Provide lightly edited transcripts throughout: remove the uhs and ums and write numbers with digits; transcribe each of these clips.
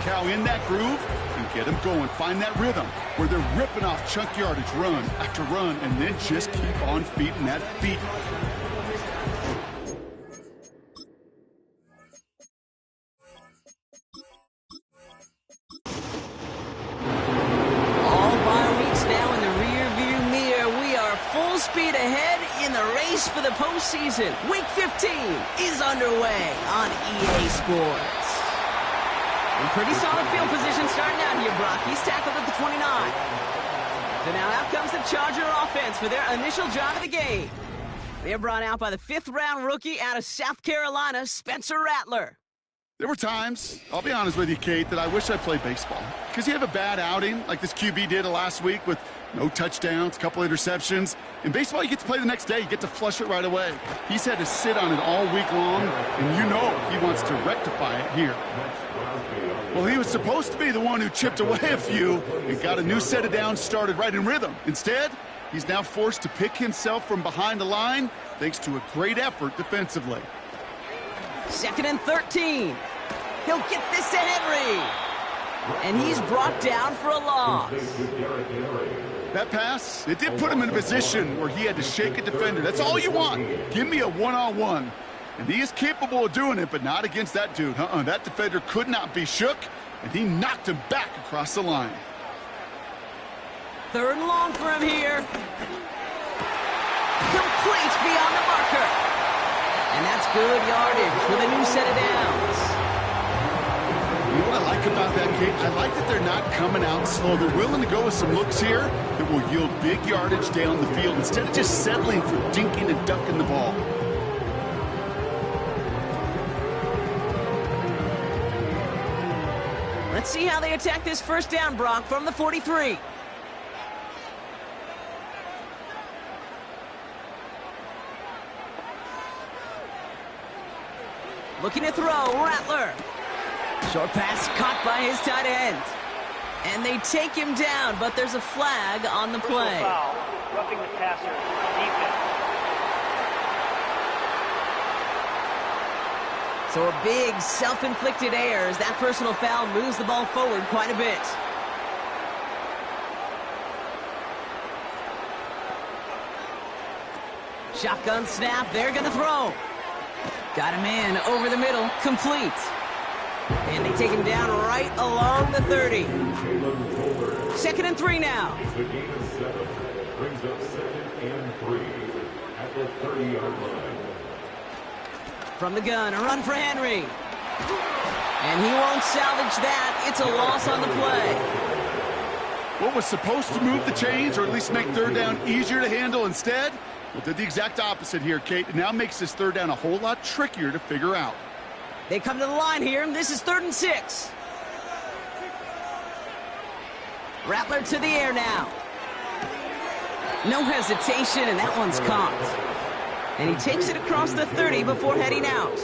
Cal in that groove and get them going. Find that rhythm where they're ripping off chunk yardage run after run and then just keep on feeding that beat. Full speed ahead in the race for the postseason. Week 15 is underway on EA Sports. In pretty solid field position starting out here, Brock. He's tackled at the 29. So now out comes the Charger offense for their initial drive of the game. They're brought out by the 5th-round rookie out of South Carolina, Spencer Rattler. There were times, I'll be honest with you, Kate, that I wish I played baseball. Because you have a bad outing, like this QB did last week with no touchdowns, a couple interceptions. In baseball, you get to play the next day. You get to flush it right away. He's had to sit on it all week long, and you know he wants to rectify it here. Well, he was supposed to be the one who chipped away a few and got a new set of downs started right in rhythm. Instead, he's now forced to pick himself from behind the line thanks to a great effort defensively. 2nd and 13. He'll get this to Henry. And he's brought down for a loss. That pass, it did put him in a position where he had to shake a defender. That's all you want. Give me a one-on-one. And he is capable of doing it, but not against that dude. That defender could not be shook, and he knocked him back across the line. 3rd and long for him here. Complete beyond the marker. And that's good yardage with a new set of downs. You know what I like about that, Kate? I like that they're not coming out slow. They're willing to go with some looks here that will yield big yardage down the field instead of just settling for dinking and ducking the ball. Let's see how they attack this 1st down, Brock, from the 43. Looking to throw, Rattler. Short pass caught by his tight end. And they take him down, but there's a flag on the play. Foul, roughing the passer, defense. So a big self-inflicted error as that personal foul moves the ball forward quite a bit. Shotgun snap, they're going to throw. Got him in over the middle, complete. And they take him down right along the 30. 2nd and 3 now. The game is 7. Brings up 2nd and 3 at the 30-yard line. From the gun, a run for Henry. And he won't salvage that. It's a loss on the play. What was supposed to move the chains, or at least make 3rd down easier to handle instead, well, did the exact opposite here, Kate. It now makes this 3rd down a whole lot trickier to figure out. They come to the line here. This is 3rd and 6. Rattler to the air now. No hesitation, and that one's caught. And he takes it across the 30 before heading out.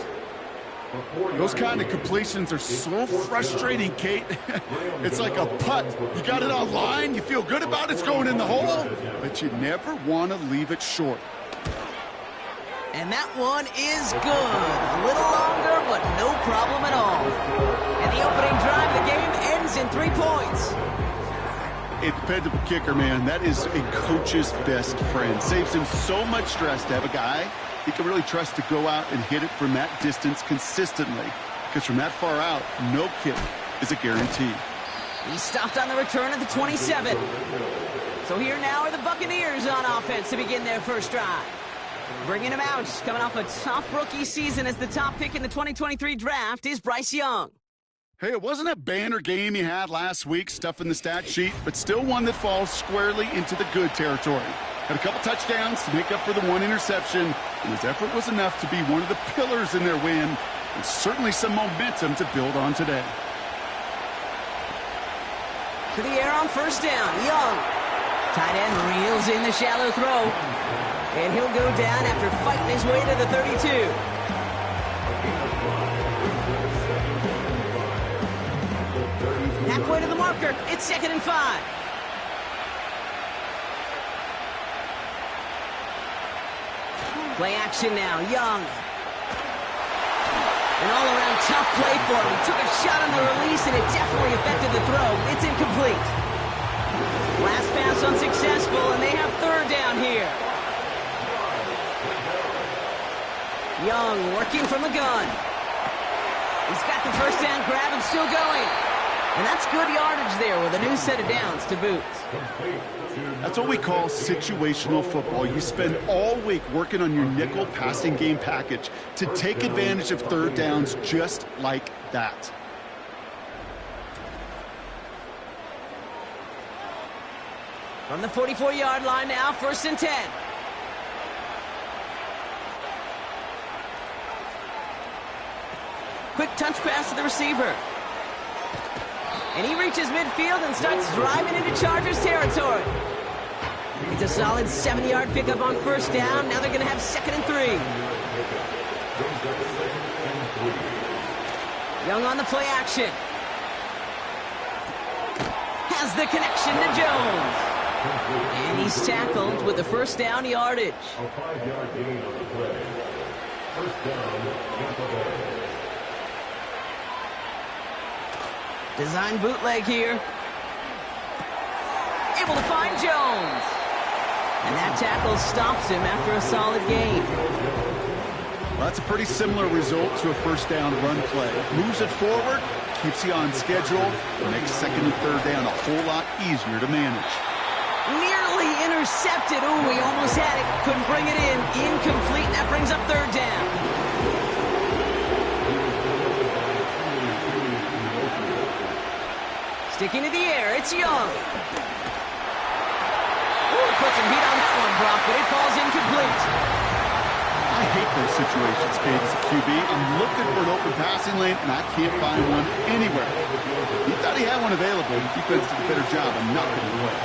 Those kind of completions are so frustrating, Kate. It's like a putt. You got it on line, you feel good about it's going in the hole, but you never want to leave it short. And that one is good. A little longer, but no problem at all. And the opening drive of the game ends in 3 points. A dependable kicker, man. That is a coach's best friend. Saves him so much stress to have a guy he can really trust to go out and hit it from that distance consistently. Because from that far out, no kick is a guarantee. He stopped on the return at the 27. So here now are the Buccaneers on offense to begin their first drive. Bringing him out, coming off a tough rookie season as the top pick in the 2023 draft is Bryce Young. Hey, it wasn't a banner game he had last week, stuff in the stat sheet, but still one that falls squarely into the good territory. Had a couple touchdowns to make up for the one interception, and his effort was enough to be one of the pillars in their win, and certainly some momentum to build on today. To the air on 1st down, Young. Tight end reels in the shallow throw. And he'll go down after fighting his way to the 32. Halfway to the marker, it's 2nd and 5. Play action now, Young. An all-around tough play for him. He took a shot on the release, and it definitely affected the throw. It's incomplete. Last pass unsuccessful, and they have third down here. Young working from the gun. He's got the first down grab and still going. And that's good yardage there with a new set of downs to boot. That's what we call situational football. You spend all week working on your nickel passing game package to take advantage of third downs just like that. From the 44-yard line now, 1st and 10. Quick touch pass to the receiver. And he reaches midfield and starts driving into Chargers territory. It's a solid 7-yard pickup on 1st down. Now they're going to have 2nd and 3. Young on the play action. Has the connection to Jones. And he's tackled with the 1st down yardage. A 5-yard gain on the play. 1st down, Tampa Bay. Design bootleg here. Able to find Jones. And that tackle stops him after a solid gain. Well, that's a pretty similar result to a 1st down run play. Moves it forward, keeps you on schedule, and makes 2nd and 3rd down a whole lot easier to manage. Nearly intercepted. Ooh, he almost had it. Couldn't bring it in. Incomplete. That brings up 3rd down. Sticking to the air, it's Young. Ooh, put some heat on that one, Brock, but it falls incomplete. I hate those situations, Kate, as a QB. I'm looking for an open passing lane, and I can't find one anywhere. He thought he had one available. Defense did a better job of knocking it away.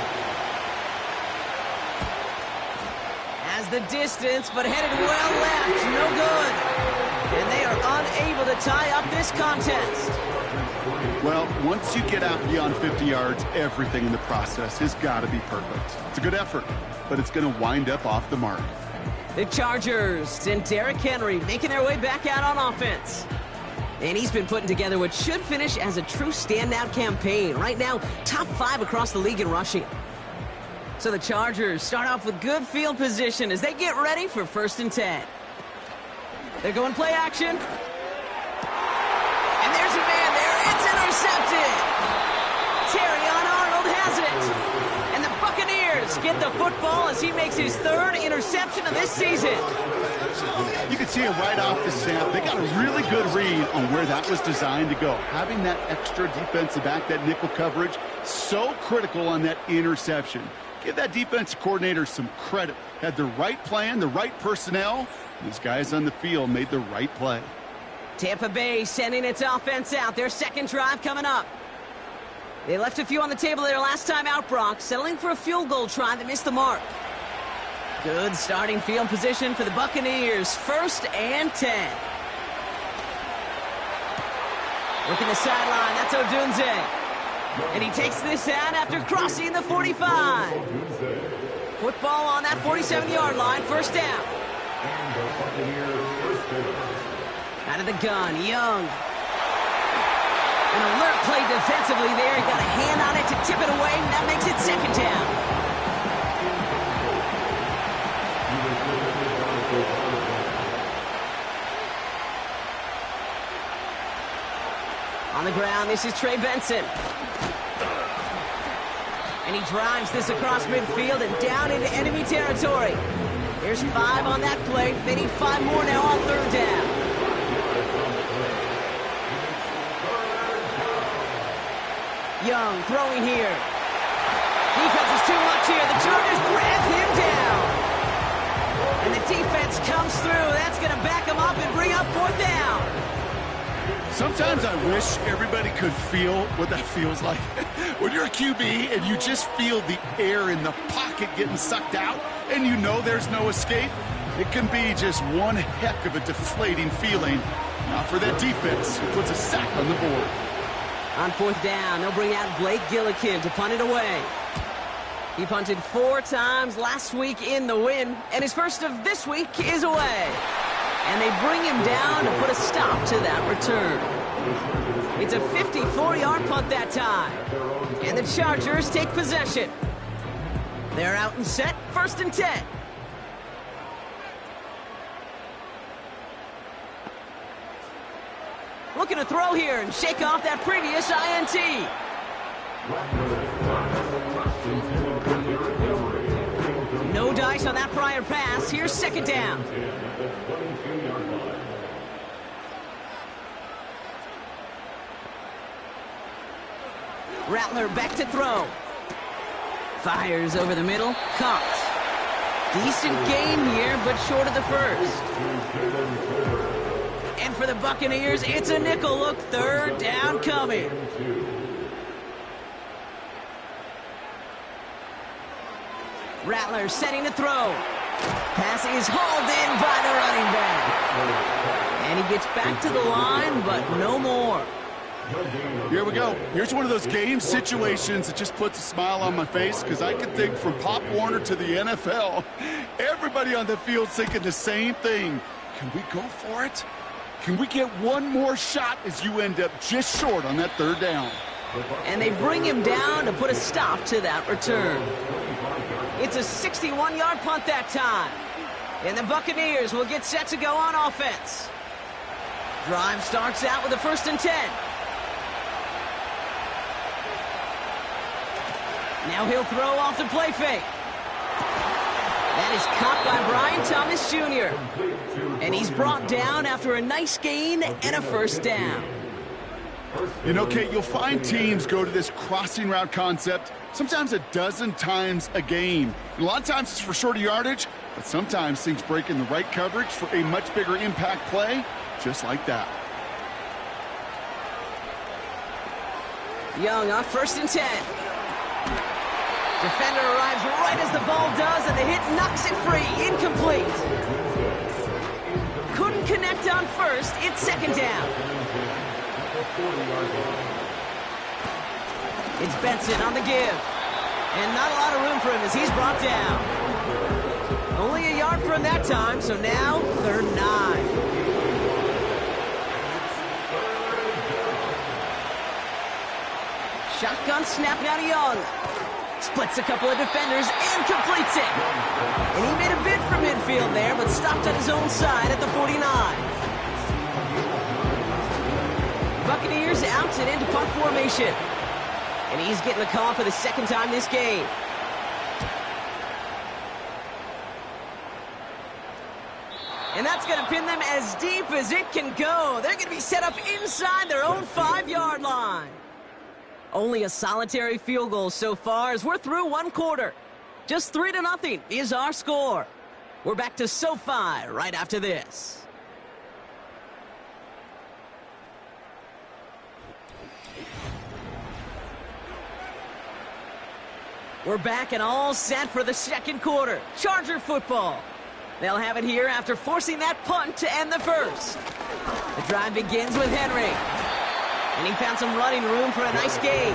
Has the distance, but headed well left. No good. And they are unable to tie up this contest. Well, once you get out beyond 50 yards, everything in the process has got to be perfect. It's a good effort, but it's going to wind up off the mark. The Chargers and Derrick Henry making their way back out on offense. And he's been putting together what should finish as a true standout campaign. Right now, top 5 across the league in rushing. So the Chargers start off with good field position as they get ready for 1st and 10. They're going play action. And there's a man there. It's intercepted. Terrion Arnold has it. And the Buccaneers get the football as he makes his 3rd interception of this season. You can see it right off the snap. They got a really good read on where that was designed to go. Having that extra defensive back, that nickel coverage, so critical on that interception. Give that defensive coordinator some credit. Had the right plan, the right personnel. These guys on the field made the right play. Tampa Bay sending its offense out. Their 2nd drive coming up. They left a few on the table their last time out, Brock, settling for a field goal try that missed the mark. Good starting field position for the Buccaneers. 1st and 10. Working the sideline. That's Odunze. And he takes this out after crossing the 45. Football on that 47-yard line. 1st down. Out of the gun, Young. An alert play defensively there. He got a hand on it to tip it away, and that makes it 2nd down. On the ground, this is Trey Benson. And he drives this across midfield and down into enemy territory. There's 5 on that play. They need 5 more now on 3rd down. Young throwing here. Defense is too much here. The Chargers grab him down. And the defense comes through. That's going to back him up and bring up 4th down. Sometimes I wish everybody could feel what that feels like. When you're a QB and you just feel the air in the pocket getting sucked out and you know there's no escape, it can be just one heck of a deflating feeling. Now for that defense, who puts a sack on the board. On 4th down, they'll bring out Blake Gillikin to punt it away. He punted 4 times last week in the win, and his first of this week is away. And they bring him down to put a stop to that return. It's a 54-yard punt that time. And the Chargers take possession. They're out and set, 1st and 10. Looking to throw here and shake off that previous INT. No dice on that prior pass. Here's 2nd down. Rattler back to throw. Fires over the middle. Caught. Decent gain here, but short of the first. And for the Buccaneers, it's a nickel look. 3rd down coming. Rattler setting to throw. Pass is hauled in by the running back. And he gets back to the line, but no more. Here we go. Here's one of those game situations that just puts a smile on my face, because I can think from Pop Warner to the NFL, everybody on the field's thinking the same thing. Can we go for it? Can we get one more shot as you end up just short on that 3rd down? And they bring him down to put a stop to that return. It's a 61-yard punt that time. And the Buccaneers will get set to go on offense. Drive starts out with a 1st and 10. Now he'll throw off the play fake. That is caught by Brian Thomas Jr. And he's brought down after a nice gain and a 1st down. You know, Kate, you'll find teams go to this crossing route concept sometimes a dozen times a game. And a lot of times it's for shorter yardage, but sometimes things break in the right coverage for a much bigger impact play, just like that. Young on 1st and 10. Defender arrives right as the ball does, and the hit knocks it free. Incomplete. Couldn't connect on 1st. It's 2nd down. It's Benson on the give. And not a lot of room for him as he's brought down. Only a yard for him that time, so now 3rd and 9. Shotgun snap now to Young. Splits a couple of defenders and completes it. And he made a bid for midfield there, but stopped on his own side at the 49. Buccaneers out and into punt formation. And he's getting the call for the 2nd time this game. And that's going to pin them as deep as it can go. They're going to be set up inside their own 5-yard line. Only a solitary field goal so far as we're through 1 quarter. Just 3-0 is our score. We're back to SoFi right after this. We're back and all set for the 2nd quarter. Charger football. They'll have it here after forcing that punt to end the 1st. The drive begins with Henry. And he found some running room for a nice gain.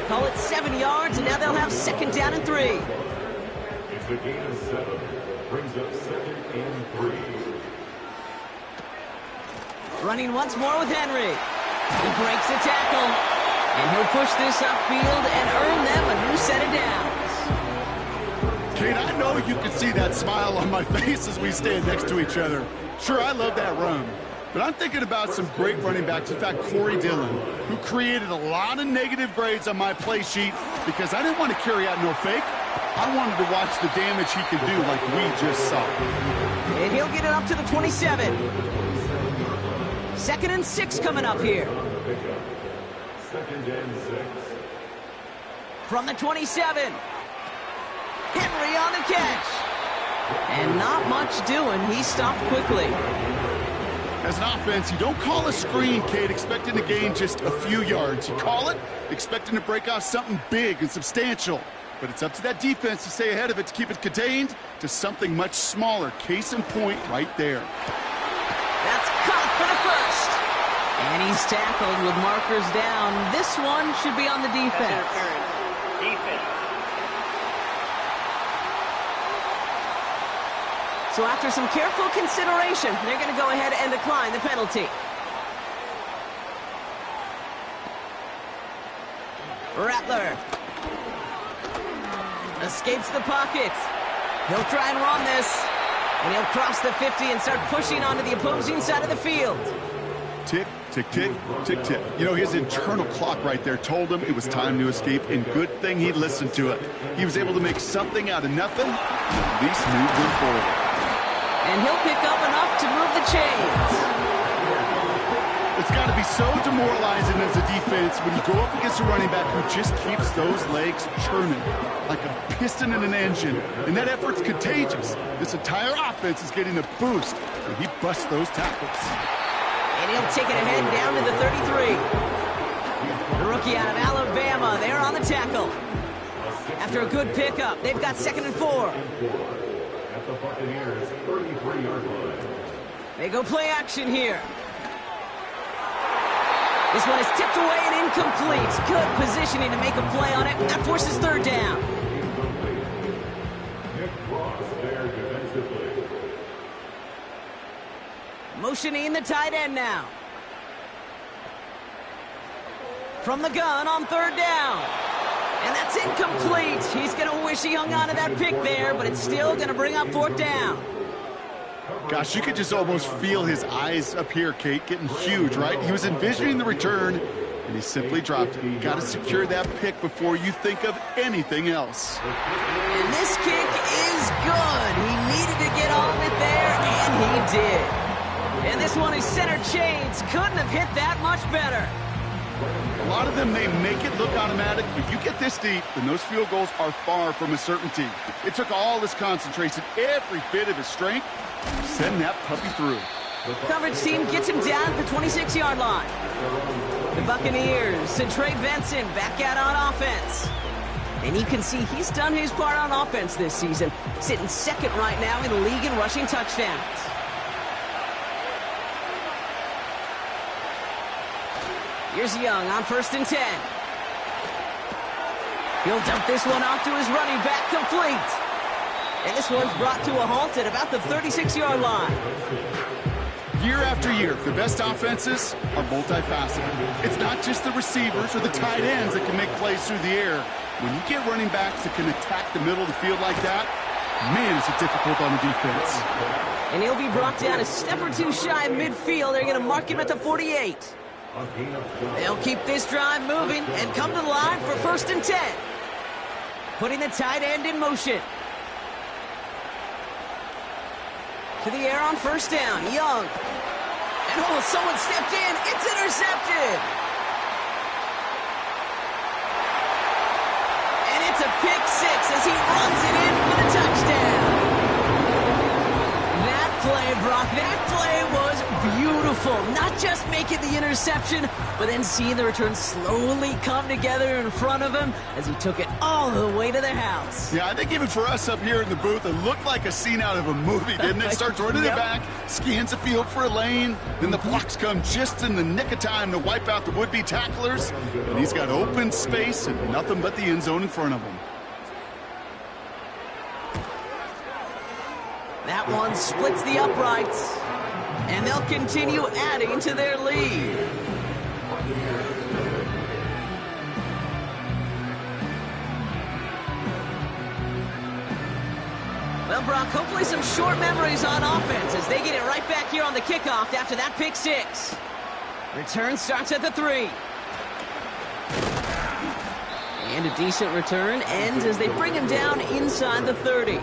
Call it 7 yards, and now they'll have 2nd down and 3. It's a gain of 7. Brings up 2nd and 3. Running once more with Henry. He breaks the tackle. And he'll push this upfield and earn them a new set of downs. Kate, I know you can see that smile on my face as we stand next to each other. Sure, I love that run. But I'm thinking about some great running backs. In fact, Corey Dillon, who created a lot of negative grades on my play sheet because I didn't want to carry out no fake. I wanted to watch the damage he could do like we just saw. And he'll get it up to the 27. 2nd and 6 coming up here. 2nd and 6. From the 27. Henry on the catch. And not much doing. He stopped quickly. As an offense, you don't call a screen, Kate, expecting to gain just a few yards. You call it expecting to break off something big and substantial. But it's up to that defense to stay ahead of it, to keep it contained to something much smaller. Case in point right there. That's caught for the 1st. And he's tackled with markers down. This one should be on the defense. Defense. So after some careful consideration, they're going to go ahead and decline the penalty. Rattler escapes the pocket. He'll try and run this, and he'll cross the 50 and start pushing onto the opposing side of the field. Tick, tick, tick, tick, tick. You know, his internal clock right there told him it was time to escape, and good thing he listened to it. He was able to make something out of nothing, and at least move them forward. And he'll pick up enough to move the chains. It's got to be so demoralizing as a defense when you go up against a running back who just keeps those legs churning like a piston in an engine. And that effort's contagious. This entire offense is getting a boost when he busts those tackles. And he'll take it ahead down to the 33. The rookie out of Alabama there on the tackle. After a good pickup, they've got 2nd and 4. At the Buccaneers' 33-yard line. They go play action here. This one is tipped away and incomplete. Good positioning to make a play on it. That forces 3rd down. Nick Ross there defensively. Motioning the tight end now. From the gun on 3rd down. And that's incomplete. He's going to wish he hung on to that pick there, but it's still going to bring up 4th down. Gosh, you could just almost feel his eyes up here, Kate, getting huge, right? He was envisioning the return, and he simply dropped it. You got to secure that pick before you think of anything else. And this kick is good. He needed to get all of it there, and he did. And this one is center chains. Couldn't have hit that much better. A lot of them, they make it look automatic, but you get this deep, and those field goals are far from a certainty. It took all his concentration, every bit of his strength, to send that puppy through. Coverage team gets him down at the 26-yard line. The Buccaneers to Trey Benson back out on offense. And you can see he's done his part on offense this season, sitting 2nd right now in the league in rushing touchdowns. Here's Young on 1st and 10. He'll dump this one off to his running back, complete. And this one's brought to a halt at about the 36-yard line. Year after year, the best offenses are multifaceted. It's not just the receivers or the tight ends that can make plays through the air. When you get running backs that can attack the middle of the field like that, man, is it difficult on the defense. And he'll be brought down a step or two shy of midfield. They're going to mark him at the 48. They'll keep this drive moving and come to the line for 1st and 10. Putting the tight end in motion. To the air on 1st down, Young. And oh, someone stepped in. It's intercepted. And it's a pick 6 as he runs it in for the touchdown. That play, Brock, that play was beautiful. Not just making the interception, but then seeing the return slowly come together in front of him as he took it all the way to the house. Yeah, I think even for us up here in the booth, it looked like a scene out of a movie, didn't it? Starts running it back, scans the field for a lane, then the blocks come just in the nick of time to wipe out the would-be tacklers, and he's got open space and nothing but the end zone in front of him. That one splits the uprights, and they'll continue adding to their lead. Well, Brock, hopefully some short memories on offense as they get it right back here on the kickoff after that pick 6. Return starts at the 3. And a decent return ends as they bring him down inside the 30.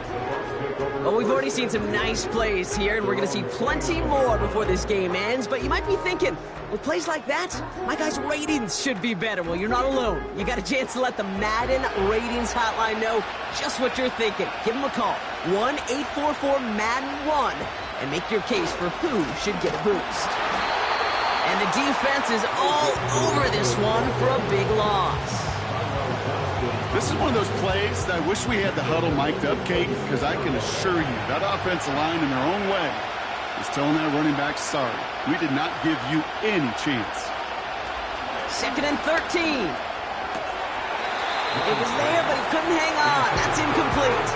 Well, we've already seen some nice plays here, and we're going to see plenty more before this game ends. But you might be thinking, with plays like that, my guys' ratings should be better. Well, you're not alone. You got a chance to let the Madden Ratings Hotline know just what you're thinking. Give them a call, 1-844-MADDEN-1, and make your case for who should get a boost. And the defense is all over this one for a big loss. This is one of those plays that I wish we had the huddle mic'd up, Kate, because I can assure you that offensive line in their own way is telling that running back, sorry, we did not give you any chance. 2nd and 13. It was there, but he couldn't hang on. That's incomplete.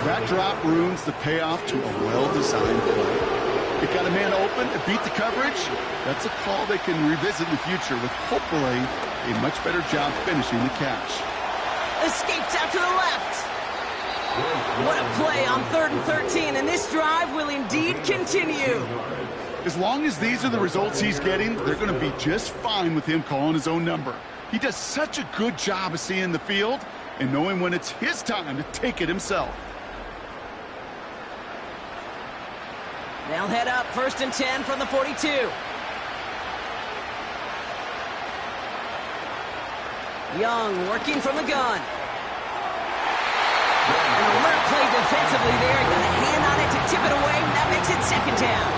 That drop ruins the payoff to a well-designed play. It got a man open, it beat the coverage. That's a call they can revisit in the future with hopefully a much better job finishing the catch. Escapes out to the left. What a play on 3rd and 13, and this drive will indeed continue. As long as these are the results he's getting, they're going to be just fine with him calling his own number. He does such a good job of seeing the field and knowing when it's his time to take it himself. They'll head up 1st and 10 from the 42. Young working from the gun. An alert play defensively there. Got a hand on it to tip it away. And that makes it 2nd down.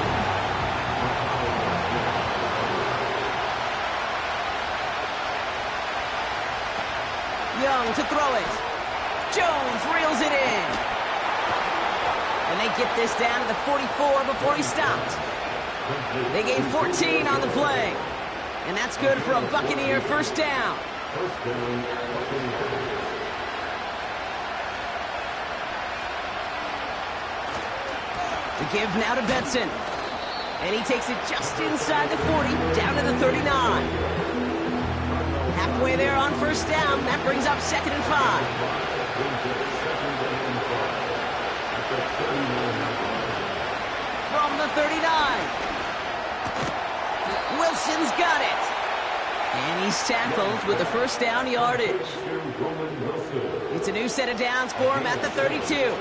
Young to throw it. Jones reels it in. And they get this down to the 44 before he stopped. They gain 14 on the play. And that's good for a Buccaneer 1st down. The give now to Benson. And he takes it just inside the 40, down to the 39. Halfway there on 1st down. That brings up 2nd and 5. From the 39. Wilson's got it. And he's tackled with the 1st down yardage. It's a new set of downs for him at the 32.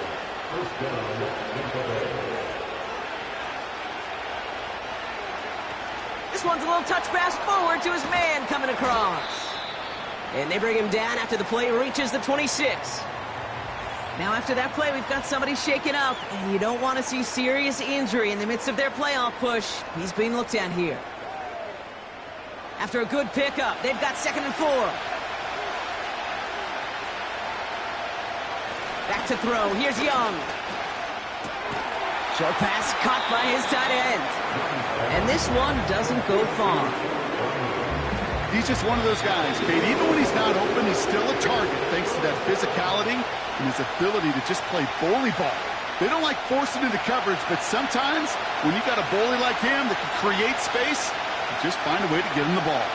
This one's a little touch pass forward to his man coming across. And they bring him down after the play reaches the 26. Now after that play, we've got somebody shaken up, and you don't want to see serious injury in the midst of their playoff push. He's being looked at here. After a good pickup, they've got 2nd and 4. Back to throw. Here's Young. Short pass caught by his tight end. And this one doesn't go far. He's just one of those guys, Kate. Even when he's not open, he's still a target thanks to that physicality and his ability to just play bully ball. They don't like forcing into coverage, but sometimes when you got a bully like him that can create space, you just find a way to get him the ball.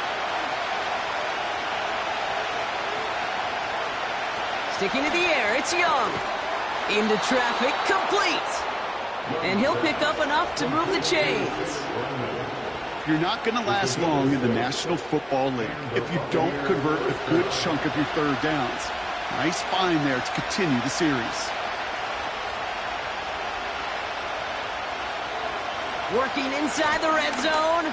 Sticking to the air, it's Young. Into traffic, complete. And he'll pick up enough to move the chains. You're not going to last long in the National Football League if you don't convert a good chunk of your 3rd downs. Nice find there to continue the series. Working inside the red zone.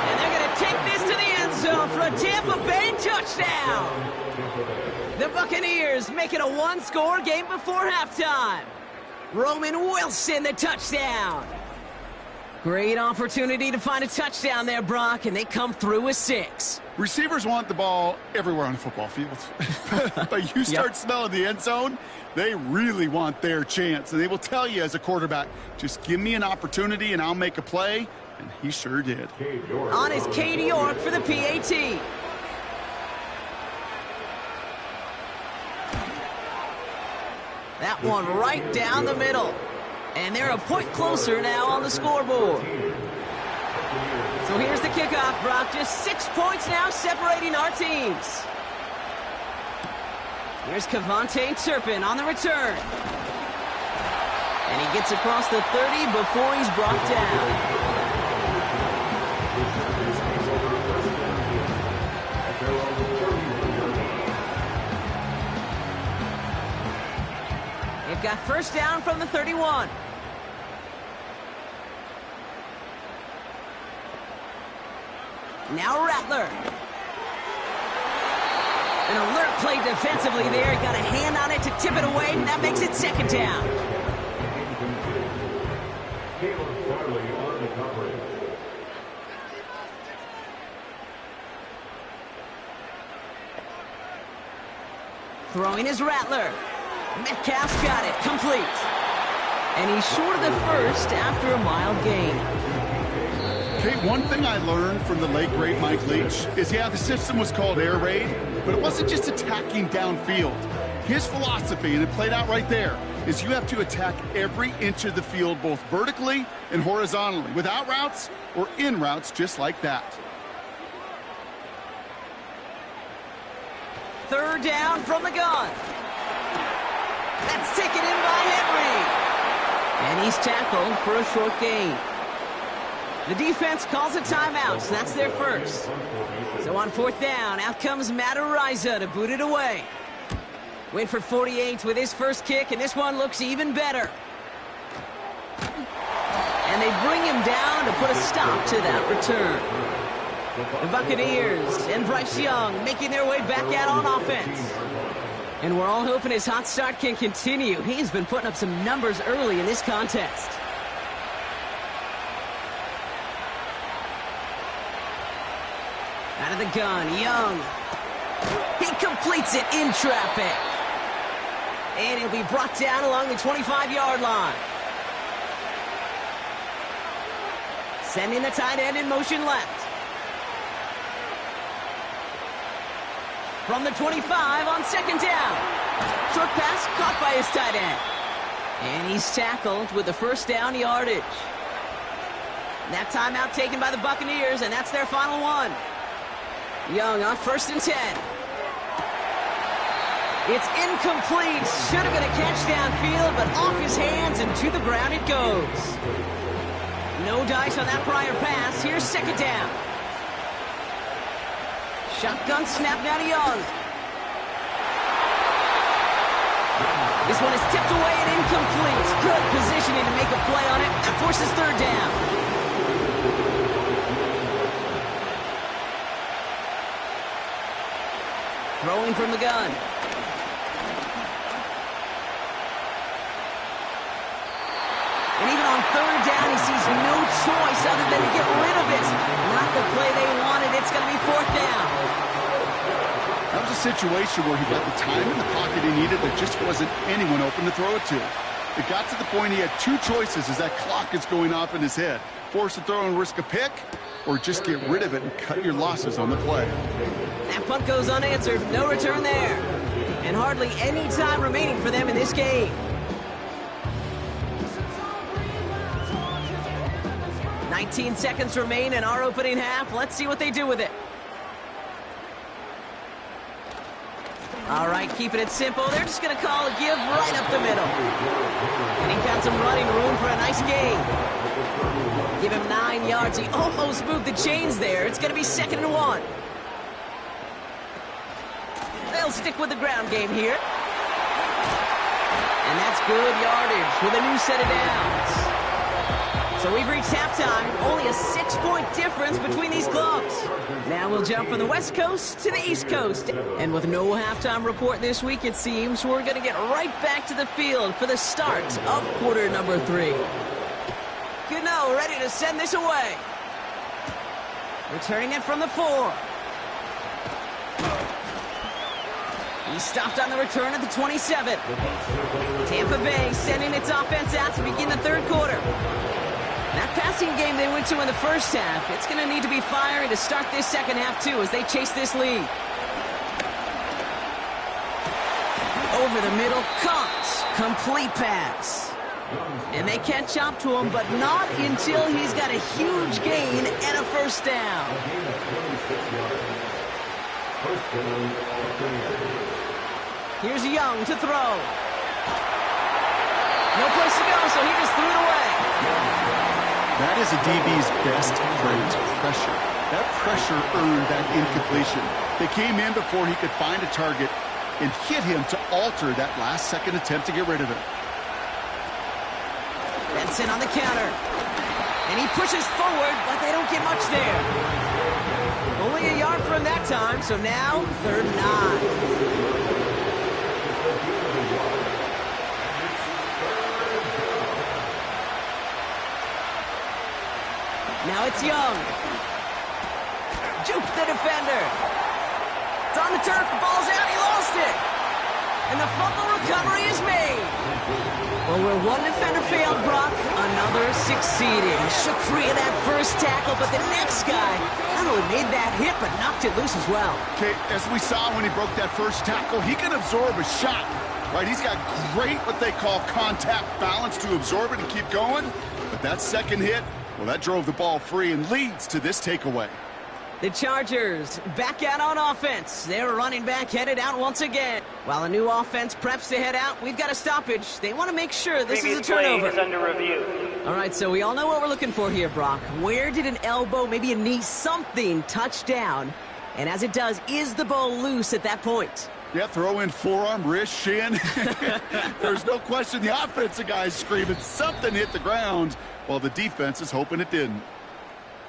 And they're going to take this to the end zone for a Tampa Bay touchdown. The Buccaneers make it a 1-score game before halftime. Roman Wilson, the touchdown. Great opportunity to find a touchdown there, Brock, and they come through with 6. Receivers want the ball everywhere on the football field. But you start smelling the end zone, they really want their chance. And they will tell you as a quarterback, just give me an opportunity and I'll make a play. And he sure did. On is Cade York for the PAT. That one right down the middle. And they're a point closer now on the scoreboard. So here's the kickoff, Brock. Just 6 points now separating our teams. Here's Kevontae Turpin on the return. And he gets across the 30 before he's brought down. They've got 1st down from the 31. Now Rattler. An alert play defensively there. Got a hand on it to tip it away, and that makes it 2nd down. Throwing his Rattler. Metcalf's got it, complete. And he's short of the 1st after a mild gain. Kate, one thing I learned from the late, great Mike Leach is, yeah, the system was called air raid, but it wasn't just attacking downfield. His philosophy, and it played out right there, is you have to attack every inch of the field, both vertically and horizontally, without routes or in routes just like that. Third down from the gun. That's taken in by Henry. And he's tackled for a short gain. The defense calls a timeout, so that's their first. So on fourth down, out comes Matt Ariza to boot it away. Winford 48 with his first kick, and this one looks even better. And they bring him down to put a stop to that return. The Buccaneers and Bryce Young making their way back out on offense. And we're all hoping his hot start can continue. He's been putting up some numbers early in this contest. Out of the gun, Young. He completes it in traffic. And he'll be brought down along the 25-yard line. Sending the tight end in motion left. From the 25 on second down. Short pass caught by his tight end. And he's tackled with the first down yardage. That timeout taken by the Buccaneers, and that's their final one. Young on first and 10. It's incomplete. Should have been a catch downfield, but off his hands and to the ground it goes. No dice on that prior pass. Here's second down. Shotgun snap now to Young. This one is tipped away and incomplete. Good positioning to make a play on it. That forces third down. Throwing from the gun. And even on third down, he sees no choice other than to get rid of it. Not the play they wanted. It's going to be fourth down. That was a situation where he got the time in the pocket he needed. There just wasn't anyone open to throw it to. It got to the point he had two choices as that clock is going off in his head. Force to throw and risk a pick, or just get rid of it and cut your losses on the play. That punt goes unanswered. No return there. And hardly any time remaining for them in this game. 19 seconds remain in our opening half. Let's see what they do with it. All right, keeping it simple. They're just going to call a give right up the middle. And he found some running room for a nice gain. Give him 9 yards. He almost moved the chains there. It's going to be 2nd and 1. They'll stick with the ground game here. And that's good yardage with a new set of downs. So we've reached halftime. Only a 6-point difference between these clubs. Now we'll jump from the West Coast to the East Coast. And with no halftime report this week, it seems we're going to get right back to the field for the start of quarter number 3. Gano ready to send this away. Returning it from the 4. He stopped on the return at the 27. Tampa Bay sending its offense out to begin the third quarter. That passing game they went to in the first half, it's going to need to be fiery to start this second half too as they chase this lead. Over the middle, comes complete pass. And they catch up to him, but not until he's got a huge gain and a first down. Here's Young to throw. No place to go, so he just threw it away. That is a DB's best friend, pressure. That pressure earned that incompletion. They came in before he could find a target and hit him to alter that last-second attempt to get rid of it. Benson on the counter. And he pushes forward, but they don't get much there. Only a yard from that time, so now 3rd and 9. Now it's Young. Juke the defender. It's on the turf. The ball's out. He lost it. And the fumble recovery is made. Well, where one defender failed, Brock, another succeeded. He shook free of that first tackle, but the next guy not only made that hit, but knocked it loose as well. Okay, as we saw when he broke that first tackle, he can absorb a shot, right? He's got great, what they call contact balance to absorb it and keep going. But that second hit, well, that drove the ball free and leads to this takeaway. The Chargers back out on offense. Their running back headed out once again. While a new offense preps to head out, we've got a stoppage. They want to make sure this is a turnover. Previous play is under review. All right, so we all know what we're looking for here, Brock. Where did an elbow, maybe a knee, something touch down? And as it does, is the ball loose at that point? Yeah, throw in forearm, wrist, shin. There's no question the offensive guy's screaming something hit the ground while the defense is hoping it didn't.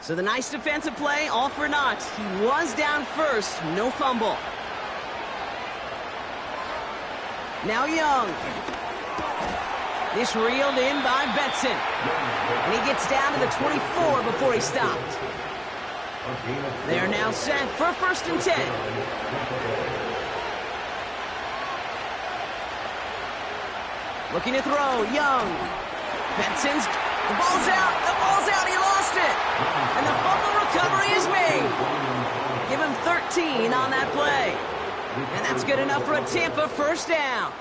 So the nice defensive play, all for naught. He was down first, no fumble. Now Young. This reeled in by Benson. And he gets down to the 24 before he stopped. They're now set for 1st and 10. Looking to throw, Young. Benson's, the ball's out, he lost it. And the fumble recovery is made. Give him 13 on that play. And that's good enough for a Tampa first down.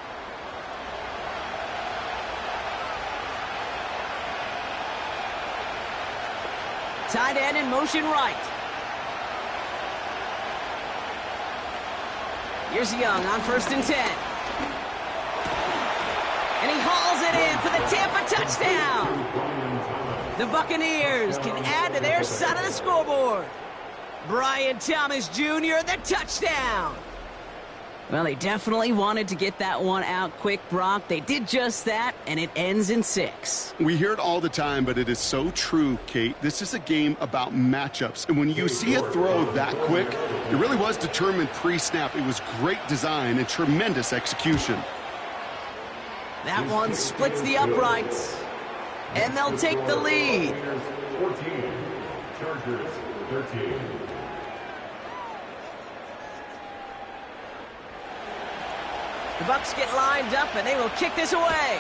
Tight end in motion right. Here's Young on 1st and 10. And he hauls it in for the Tampa touchdown. The Buccaneers can add to their side of the scoreboard. Brian Thomas Jr., the touchdown. Well, they definitely wanted to get that one out quick, Brock. They did just that, and it ends in 6. We hear it all the time, but it is so true, Kate. This is a game about matchups. And when you see a throw that quick, it really was determined pre-snap. It was great design and tremendous execution. That one splits the uprights, and they'll take the lead. 14, Chargers 13. The Bucs get lined up, and they will kick this away.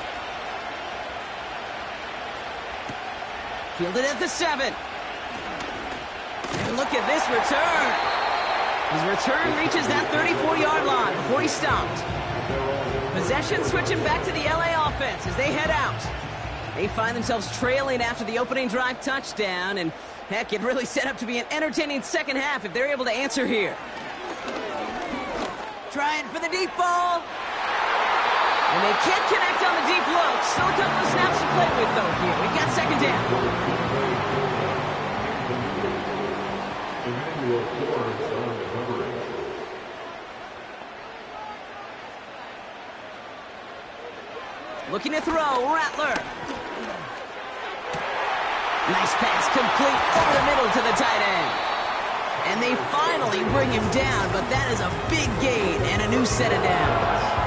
Fielded at the 7. And look at this return. His return reaches that 34-yard line before he stopped. Possession switching back to the LA offense as they head out. They find themselves trailing after the opening drive touchdown, and heck, it really set up to be an entertaining second half if they're able to answer here. Trying for the deep ball. And they can't connect on the deep look. Still a couple of snaps to play with, though, here. We've got 2nd down. Emmanuel Forbes on the coverage. Looking to throw, Rattler. Nice pass complete over the middle to the tight end. And they finally bring him down, but that is a big gain and a new set of downs.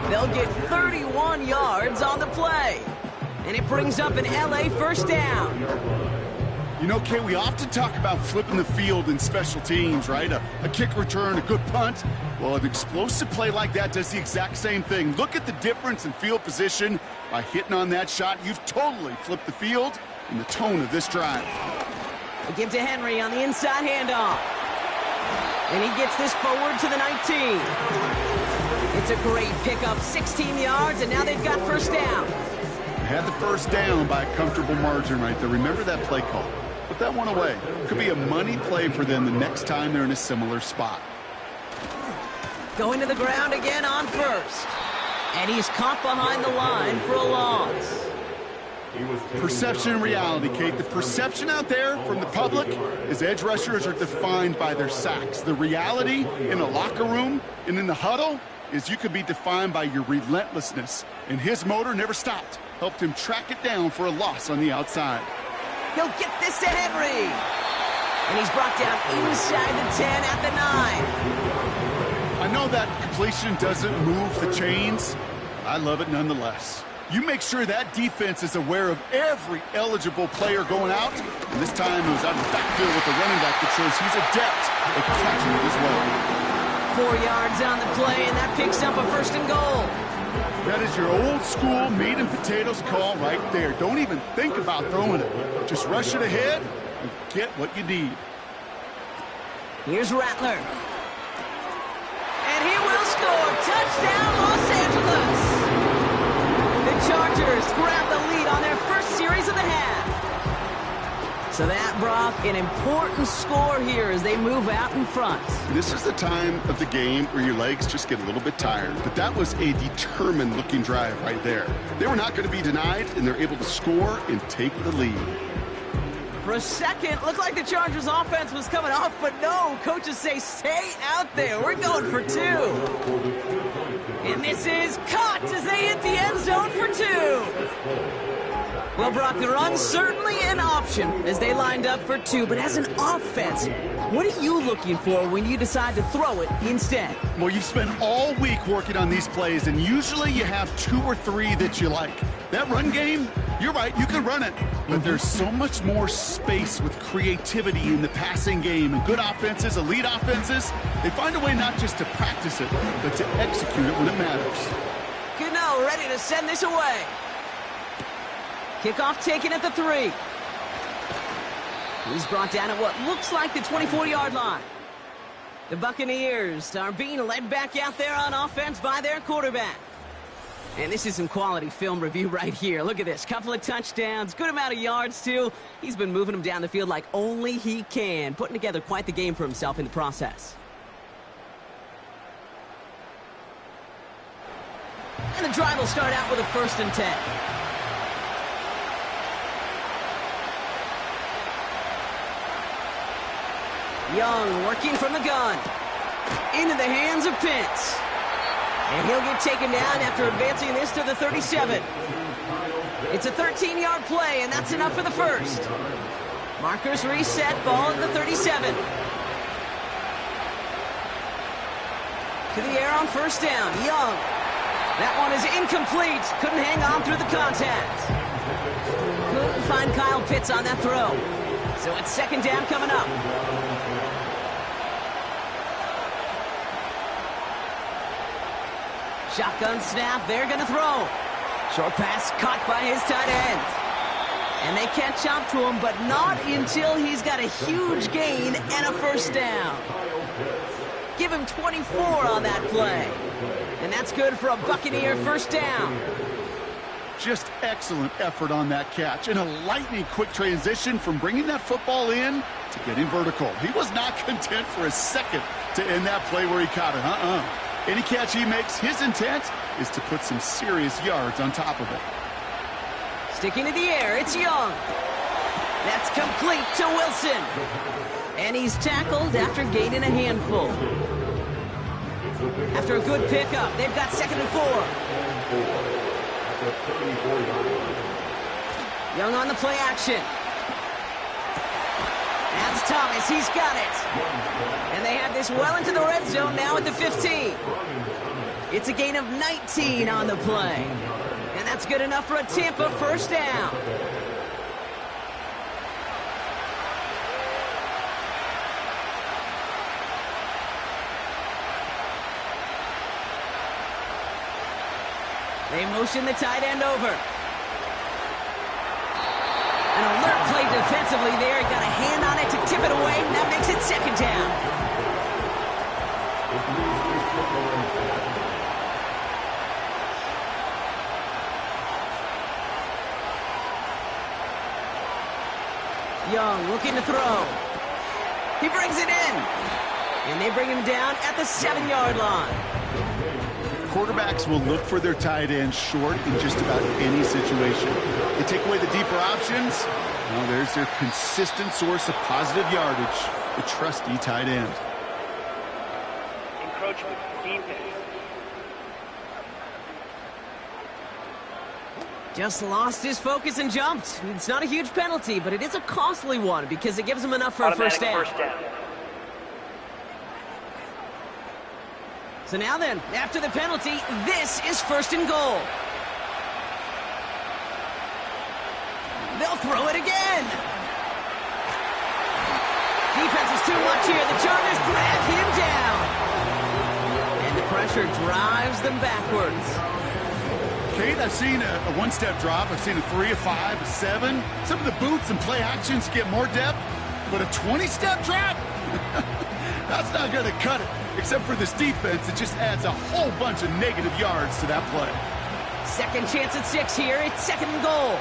They'll get 31 yards on the play. And it brings up an LA first down. You know, Kate, we often talk about flipping the field in special teams, right? A kick return, a good punt. Well, an explosive play like that does the exact same thing. Look at the difference in field position. By hitting on that shot, you've totally flipped the field and the tone of this drive. They give to Henry on the inside handoff. And he gets this forward to the 19. It's a great pickup, 16 yards, and now they've got first down. They had the first down by a comfortable margin right there. Remember that play call. Put that one away. Could be a money play for them the next time they're in a similar spot. Going to the ground again on 1st. And he's caught behind the line for a loss. Perception and reality, Kate. The perception out there from the public is edge rushers are defined by their sacks. The reality in the locker room and in the huddle is you could be defined by your relentlessness. And his motor never stopped. Helped him track it down for a loss on the outside. He'll get this to Henry. And he's brought down inside the 10 at the 9. I know that completion doesn't move the chains, but I love it nonetheless. You make sure that defense is aware of every eligible player going out. And this time it was out of the backfield with the running back that shows he's adept at catching it as well. 4 yards on the play, and that picks up a 1st and goal. That is your old school meat and potatoes call right there. Don't even think about throwing it. Just rush it ahead and get what you need. Here's Rattler. And he will score. Touchdown, Los Angeles. The Chargers grab the lead on their first series of the half. So that, Brock, an important score here as they move out in front. This is the time of the game where your legs just get a little bit tired. But that was a determined-looking drive right there. They were not going to be denied, and they're able to score and take the lead. For a second, looked like the Chargers offense was coming off, but no. Coaches say, stay out there. We're going for 2. And this is caught as they hit the end zone for 2. Well, Brock, the run's certainly an option as they lined up for 2, but as an offense, what are you looking for when you decide to throw it instead? Well, you've spent all week working on these plays, and usually you have 2 or 3 that you like. That run game, you're right, you can run it, but there's so much more space with creativity in the passing game, and good offenses, elite offenses, they find a way not just to practice it, but to execute it when it matters. Gano ready to send this away. Kickoff taken at the 3. He's brought down at what looks like the 24-yard line. The Buccaneers are being led back out there on offense by their quarterback. And this is some quality film review right here. Look at this. Couple of touchdowns, good amount of yards, too. He's been moving them down the field like only he can, putting together quite the game for himself in the process. And the drive will start out with a 1st and 10. Young working from the gun. Into the hands of Pitts. And he'll get taken down after advancing this to the 37. It's a 13-yard play, and that's enough for the 1st. Markers reset, ball at the 37. To the air on 1st down, Young. That one is incomplete. Couldn't hang on through the contact. Couldn't find Kyle Pitts on that throw. So it's 2nd down coming up. Shotgun snap, they're going to throw. Short pass caught by his tight end. And they catch up to him, but not until he's got a huge gain and a 1st down. Give him 24 on that play. And that's good for a Buccaneer 1st down. Just excellent effort on that catch. And a lightning-quick transition from bringing that football in to getting vertical. He was not content for a second to end that play where he caught it. Any catch he makes, his intent is to put some serious yards on top of it. Sticking to the air, it's Young. That's complete to Wilson. And he's tackled after gaining a handful. After a good pickup, they've got 2nd and 4. Young on the play action. That's Thomas, he's got it. And they have this well into the red zone now at the 15. It's a gain of 19 on the play. And that's good enough for a Tampa 1st down. They motion the tight end over. An alert play defensively there. Got a hand on it to tip it away. And that makes it 2nd down. Young looking to throw. He brings it in. And they bring him down at the 7-yard line. Quarterbacks will look for their tight end short in just about any situation. They take away the deeper options. Well, there's their consistent source of positive yardage, the trusty tight end. Encroachment, defense. Just lost his focus and jumped. It's not a huge penalty, but it is a costly one because it gives him enough for a 1st down. So now then, after the penalty, this is 1st and goal. They'll throw it again. Defense is too much here. The Chargers drag him down. pressure drives them backwards. Kate, I've seen a one-step drop. I've seen a 3, a 5, a 7. Some of the boots and play actions get more depth, but a 20-step drop? That's not going to cut it. Except for this defense, it just adds a whole bunch of negative yards to that play. Second chance at 6 here. It's second and goal.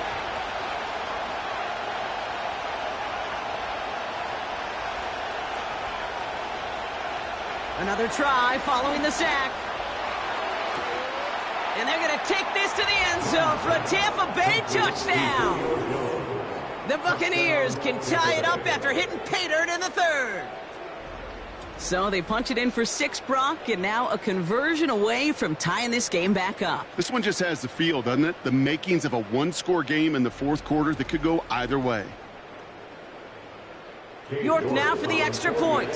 Another try following the sack. And they're going to take this to the end zone for a Tampa Bay touchdown. The Buccaneers can tie it up after hitting pay dirt in the third. So they punch it in for 6, Brock, and now a conversion away from tying this game back up. This one just has the feel, doesn't it? The makings of a one-score game in the fourth quarter that could go either way. York now for the extra point.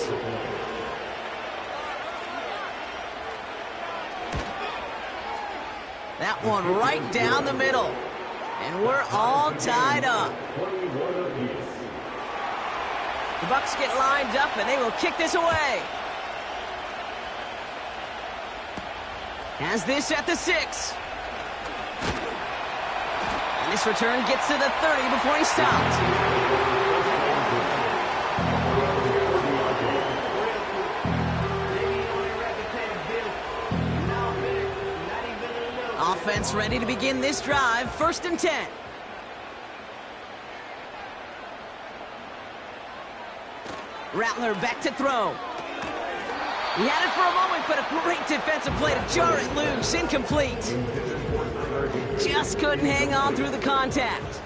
That one right down the middle. And we're all tied up. The Bucs get lined up, and they will kick this away. Has this at the 6. And this return gets to the 30 before he stopped. Offense ready to begin this drive. 1st and 10. Rattler back to throw. He had it for a moment, but a great defensive play to jar it loose. Incomplete. Just couldn't hang on through the contact.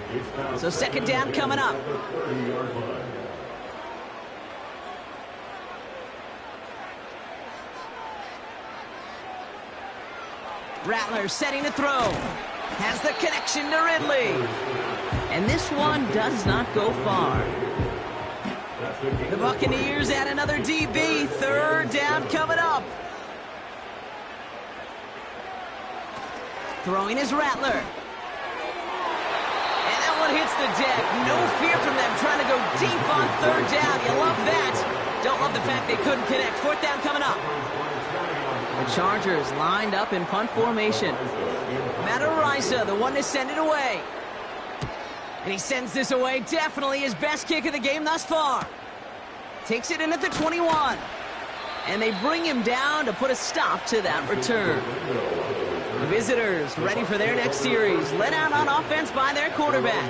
So second down coming up. Rattler setting to throw. Has the connection to Ridley. And this one does not go far. The Buccaneers add another DB. 3rd down coming up. Throwing is Rattler. And that one hits the deck. No fear from them trying to go deep on 3rd down. You love that. Don't love the fact they couldn't connect. 4th down coming up. The Chargers lined up in punt formation. Matt Araiza, the one to send it away. And he sends this away. Definitely his best kick of the game thus far. Takes it in at the 21. And they bring him down to put a stop to that return. The visitors ready for their next series. Led out on offense by their quarterback.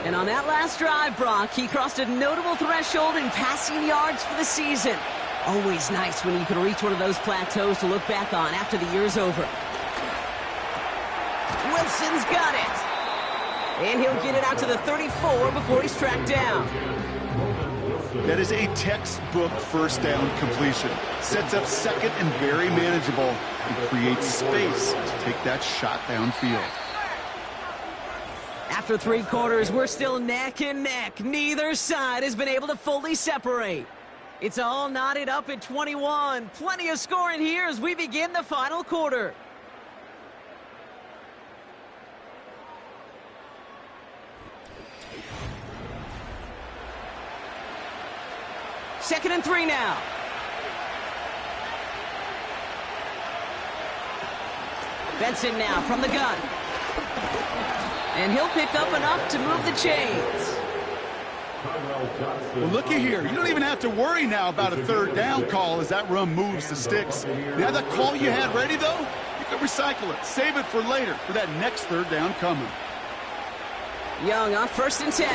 And on that last drive, Brock, he crossed a notable threshold in passing yards for the season. Always nice when you can reach one of those plateaus to look back on after the year's over. Wilson's got it. And he'll get it out to the 34 before he's tracked down. That is a textbook 1st down completion. Sets up 2nd and very manageable and creates space to take that shot downfield. After 3 quarters, we're still neck and neck. Neither side has been able to fully separate. It's all knotted up at 21. Plenty of scoring here as we begin the final quarter. Second and 3 now. Benson now from the gun. And he'll pick up enough to move the chains. Well, looky here. You don't even have to worry now about a 3rd down call as that run moves the sticks. You have that call you had ready, though? You can recycle it. Save it for later for that next 3rd down coming. Young on 1st and 10.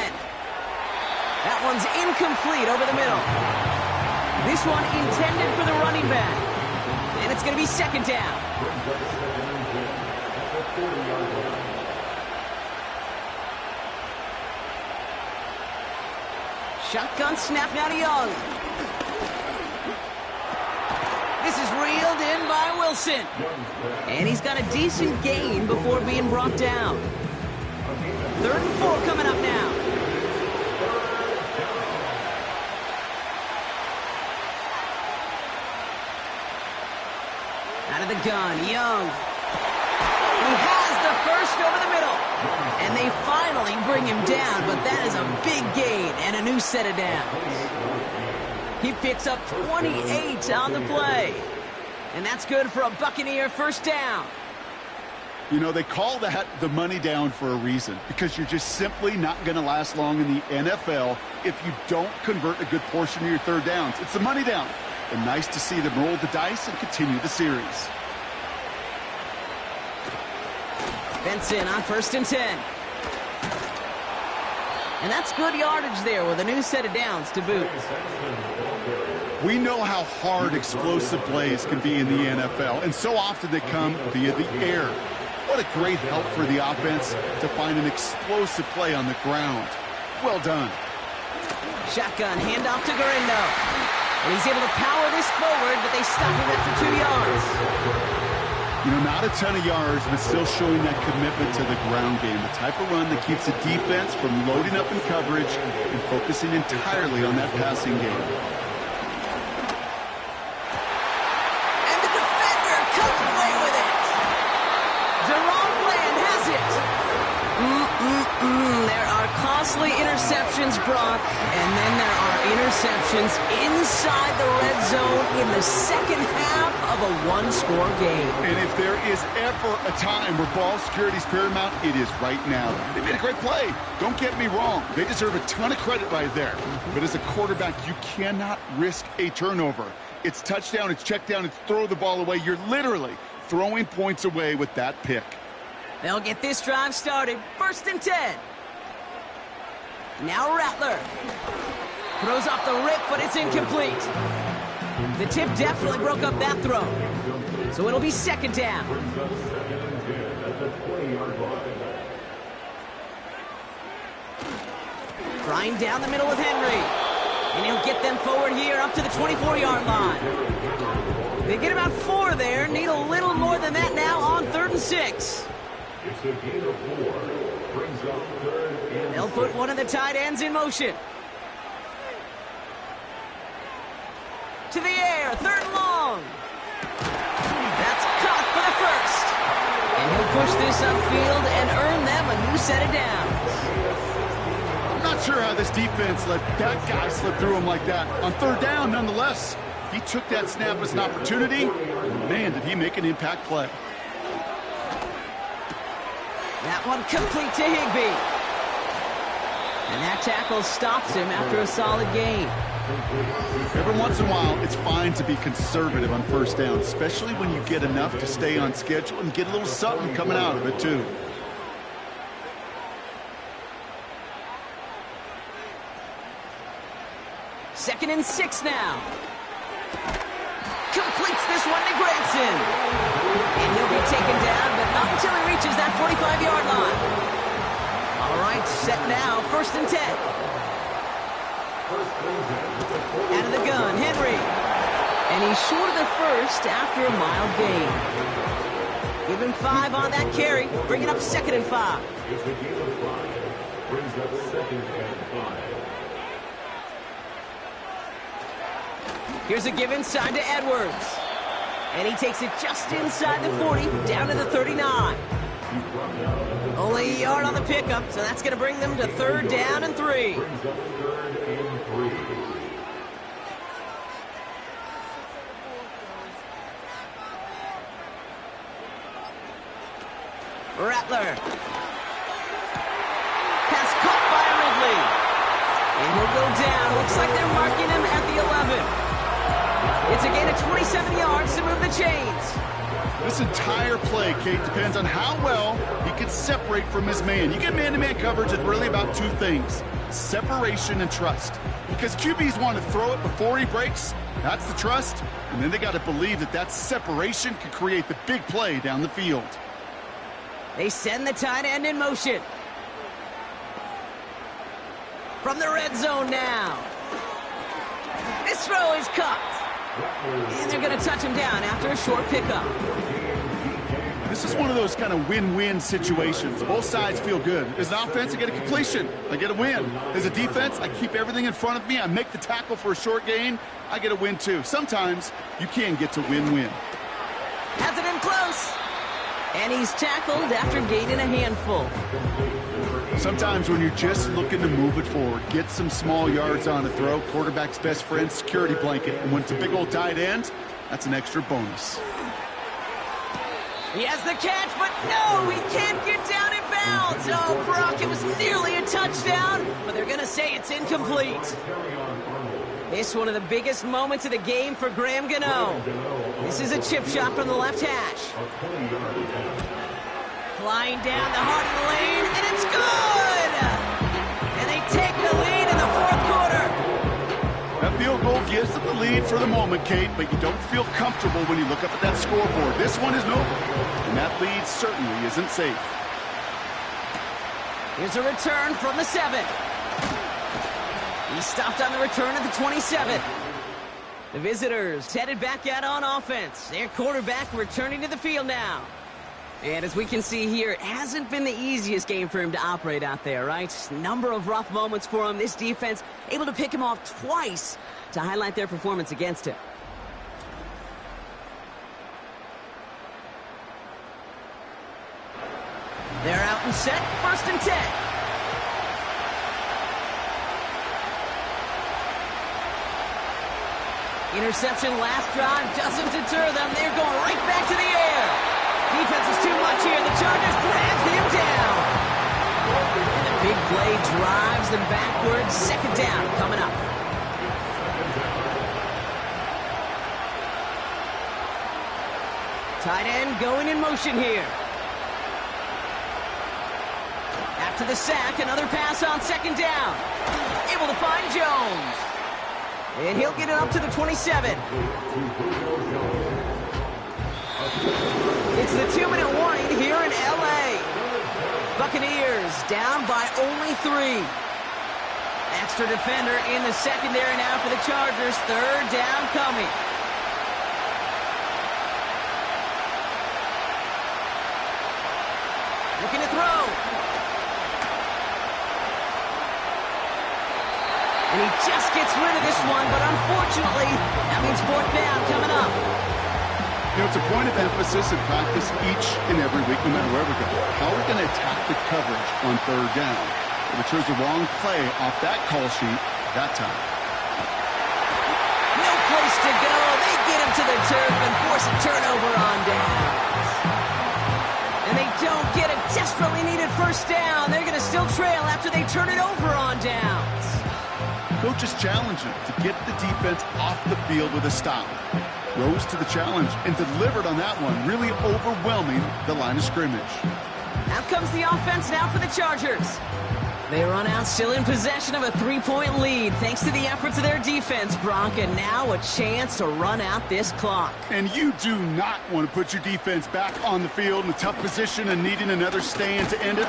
That one's incomplete over the middle. This one intended for the running back. And it's going to be 2nd down. Shotgun snap now to Young. This is reeled in by Wilson. And he's got a decent gain before being brought down. 3rd and 4 coming up now. Out of the gun, Young. He has the first over the middle. And they finally bring him down, but that is a big gain and a new set of downs. He picks up 28 on the play. And that's good for a Buccaneer first down. You know, they call that the money down for a reason, because you're just simply not going to last long in the NFL if you don't convert a good portion of your third downs. It's the money down. And nice to see them roll the dice and continue the series. Benson on 1st and 10. And that's good yardage there with a new set of downs to boot. We know how hard explosive plays can be in the NFL, and so often they come via the air. What a great help for the offense to find an explosive play on the ground. Well done. Shotgun handoff to Garindo. And he's able to power this forward, but they stop him after 2 yards. You know, not a ton of yards, but still showing that commitment to the ground game. The type of run that keeps the defense from loading up in coverage and focusing entirely on that passing game. And the defender comes away with it. Deron Bland has it. There are costly interceptions, Brock, and then there are interceptions inside the red zone in the second half of a one-score game. And if there is ever a time where ball security is paramount, it is right now. They made a great play. Don't get me wrong. They deserve a ton of credit right there. But as a quarterback, you cannot risk a turnover. It's touchdown, it's check down, it's throw the ball away. You're literally throwing points away with that pick. They'll get this drive started. 1st and 10. Now Rattler. Throws off the rip, but it's incomplete. The tip definitely broke up that throw. So it'll be 2nd down. Flying down the middle with Henry. And he'll get them forward here up to the 24-yard line. They get about 4 there. Need a little more than that now on 3rd and 6. It's a gain of 4. Brings up 3rd and They'll put one of the tight ends in motion. To the air, 3rd and long. That's caught for the first. And he'll push this upfield and earn them a new set of downs. I'm not sure how this defense let that guy slip through him like that. On 3rd down, nonetheless, he took that snap as an opportunity. Man, did he make an impact play. That one complete to Higbee. And that tackle stops him after a solid gain. Every once in a while, it's fine to be conservative on 1st down, especially when you get enough to stay on schedule and get a little something coming out of it, too. Second and 6 now. Completes this one to Gregson. And he'll be taken down, but not until he reaches that 45-yard line. All right, set now, 1st and 10. Out of the gun, Henry. And he's short of the first after a mild gain. Give him 5 on that carry. Bring it up 2nd and 5. it's a gain of 5. Brings up 2nd and 5. Here's a give inside to Edwards. And he takes it just inside the 40, down to the 39. Only a yard on the pickup, so that's going to bring them to 3rd down and 3. Brings up 3rd and 3. Rattler. Pass caught by Ridley. And he'll go down. Looks like they're marking him at the 11. It's a gain of 27 yards to move the chains. This entire play, Kate, depends on how well he can separate from his man. You get man-to-man coverage, it's really about 2 things: separation and trust. Because QBs want to throw it before he breaks. That's the trust. And then they got to believe that that separation can create the big play down the field. They send the tight end in motion. From the red zone now. This throw is caught. And they're going to touch him down after a short pickup. This is one of those kind of win-win situations. Both sides feel good. As an offense, I get a completion. I get a win. As a defense, I keep everything in front of me. I make the tackle for a short gain. I get a win, too. Sometimes you can get to win-win. Has it in close. And he's tackled after gaining a handful. Sometimes when you're just looking to move it forward, get some small yards on a throw, quarterback's best friend, security blanket. And when it's a big old tight end, that's an extra bonus. He has the catch, but no, he can't get down in bounds. Oh, Brock, it was nearly a touchdown, but they're going to say it's incomplete. This one of the biggest moments of the game for Graham Gano. This is a chip shot from the left hash. Flying down the heart of the lane, and it's good! And they take the lead in the fourth quarter. That field goal gives them the lead for the moment, Kate, but you don't feel comfortable when you look up at that scoreboard. This one isn't over, and that lead certainly isn't safe. Here's a return from the 7. He stopped on the return at the 27. The visitors headed back out on offense. Their quarterback returning to the field now. And as we can see here, it hasn't been the easiest game for him to operate out there, right? Number of rough moments for him. This defense able to pick him off twice to highlight their performance against him. They're out and set, 1st and 10. Interception last drive doesn't deter them. They're going right back to the air. Defense is too much here. The Chargers drag him down. And the big play drives them backwards. 2nd down coming up. Tight end going in motion here. After the sack, another pass on 2nd down. Able to find Jones. And he'll get it up to the 27. It's the 2-minute warning here in L.A. Buccaneers down by only 3. Extra defender in the secondary now for the Chargers. 3rd down coming. Looking to throw. And he just gets rid of this one, but unfortunately, that means 4th down coming up. You know, it's a point of emphasis in practice each and every week, no matter where we go. How are we going to attack the coverage on 3rd down? If we chose the wrong play off that call sheet that time. No place to go. They get him to the turf and force a turnover on downs. And they don't get a desperately needed 1st down. They're going to still trail after they turn it over on downs. Coach is challenging to get the defense off the field with a stop. Rose to the challenge and delivered on that one, really overwhelming the line of scrimmage. Out comes the offense now for the Chargers. They run out still in possession of a 3-point lead thanks to the efforts of their defense, Brock, and now a chance to run out this clock. And you do not want to put your defense back on the field in a tough position and needing another stand to end it.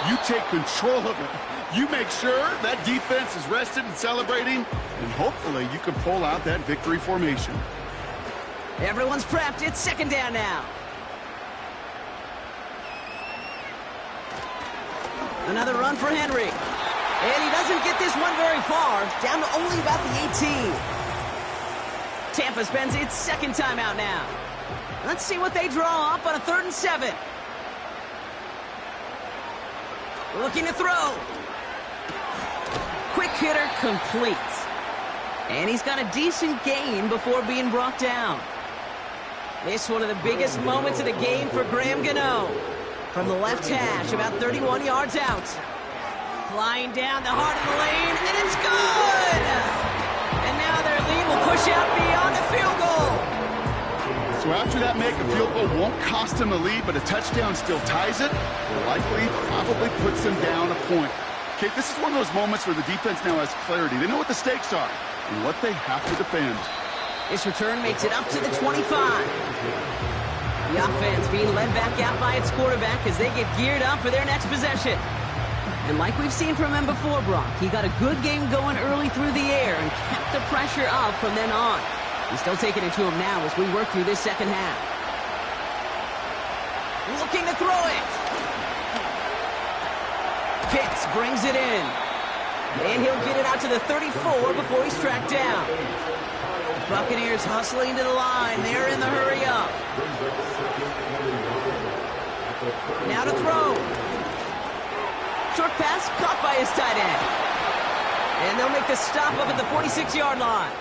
You take control of it. You make sure that defense is rested and celebrating, and hopefully you can pull out that victory formation. Everyone's prepped. It's 2nd down now. Another run for Henry. And he doesn't get this one very far, down to only about the 18. Tampa spends its 2nd timeout now. Let's see what they draw up on a 3rd and 7. Looking to throw. Quick hitter complete. And he's got a decent gain before being brought down. This one of the biggest moments of the game for Graham Gano. From the left hash, about 31 yards out. Flying down the heart of the lane, and it's good! And now their lead will push out beyond the field goal. So after that make, a field goal won't cost them the lead, but a touchdown still ties it, or likely probably puts them down a point. Okay, this is one of those moments where the defense now has clarity. They know what the stakes are and what they have to defend. This return makes it up to the 25. The offense being led back out by its quarterback as they get geared up for their next possession. And like we've seen from him before, Brock, he got a good game going early through the air and kept the pressure up from then on. He's still taking it to him now as we work through this 2nd half. Looking to throw it. Pitts brings it in. And he'll get it out to the 34 before he's tracked down. Buccaneers hustling to the line. They're in the hurry up. Now to throw. Short pass caught by his tight end. And they'll make the stop up at the 46-yard line.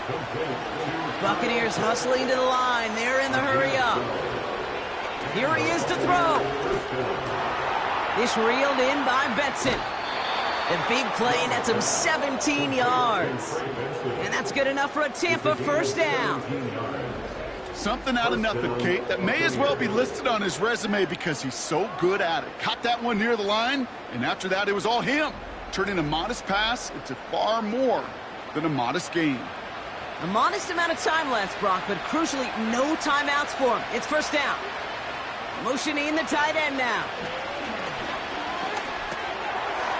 Buccaneers hustling to the line. They're in the hurry up. Here he is to throw. This reeled in by Benson. The big play nets him 17 yards. And that's good enough for a Tampa first down. Something out of nothing, Kate, that may as well be listed on his resume because he's so good at it. Caught that one near the line, and after that, it was all him, turning a modest pass into far more than a modest gain. A modest amount of time left, Brock, but crucially, no timeouts for him. It's first down. Motioning the tight end now.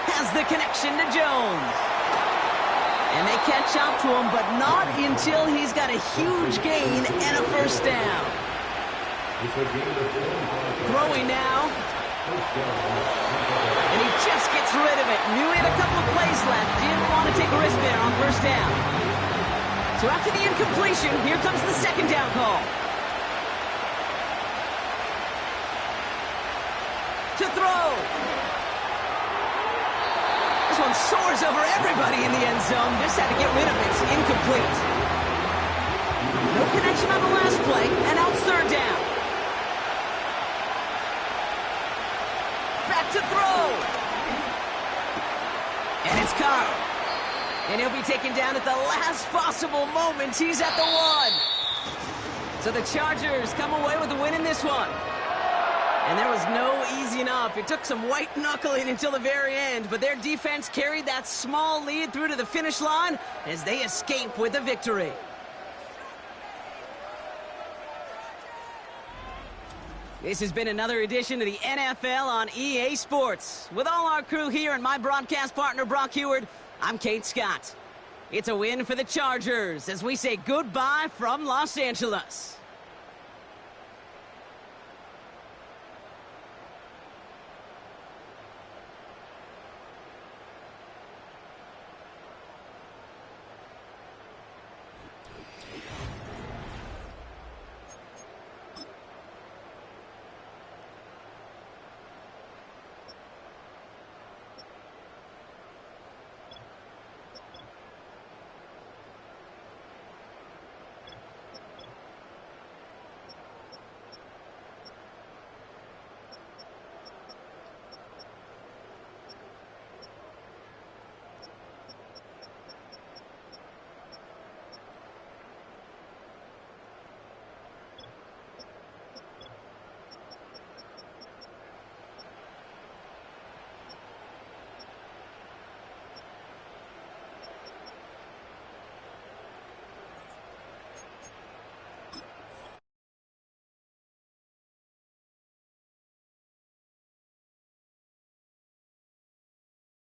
Has the connection to Jones. And they catch up to him, but not until he's got a huge gain and a first down. Throwing now. And he just gets rid of it. Knew he had a couple of plays left. Didn't want to take a risk there on first down. So after the incompletion, here comes the second down call. To throw. This one soars over everybody in the end zone. Just had to get rid of it. It's incomplete. No connection on the last play, and out third down. Back to throw. And it's Carr. And he'll be taken down at the last possible moment. He's at the 1. So the Chargers come away with the win in this one. And there was no easing up. It took some white knuckling until the very end, but their defense carried that small lead through to the finish line as they escape with a victory. This has been another edition of the NFL on EA Sports. With all our crew here and my broadcast partner, Brock Heward, I'm Kate Scott. It's a win for the Chargers as we say goodbye from Los Angeles.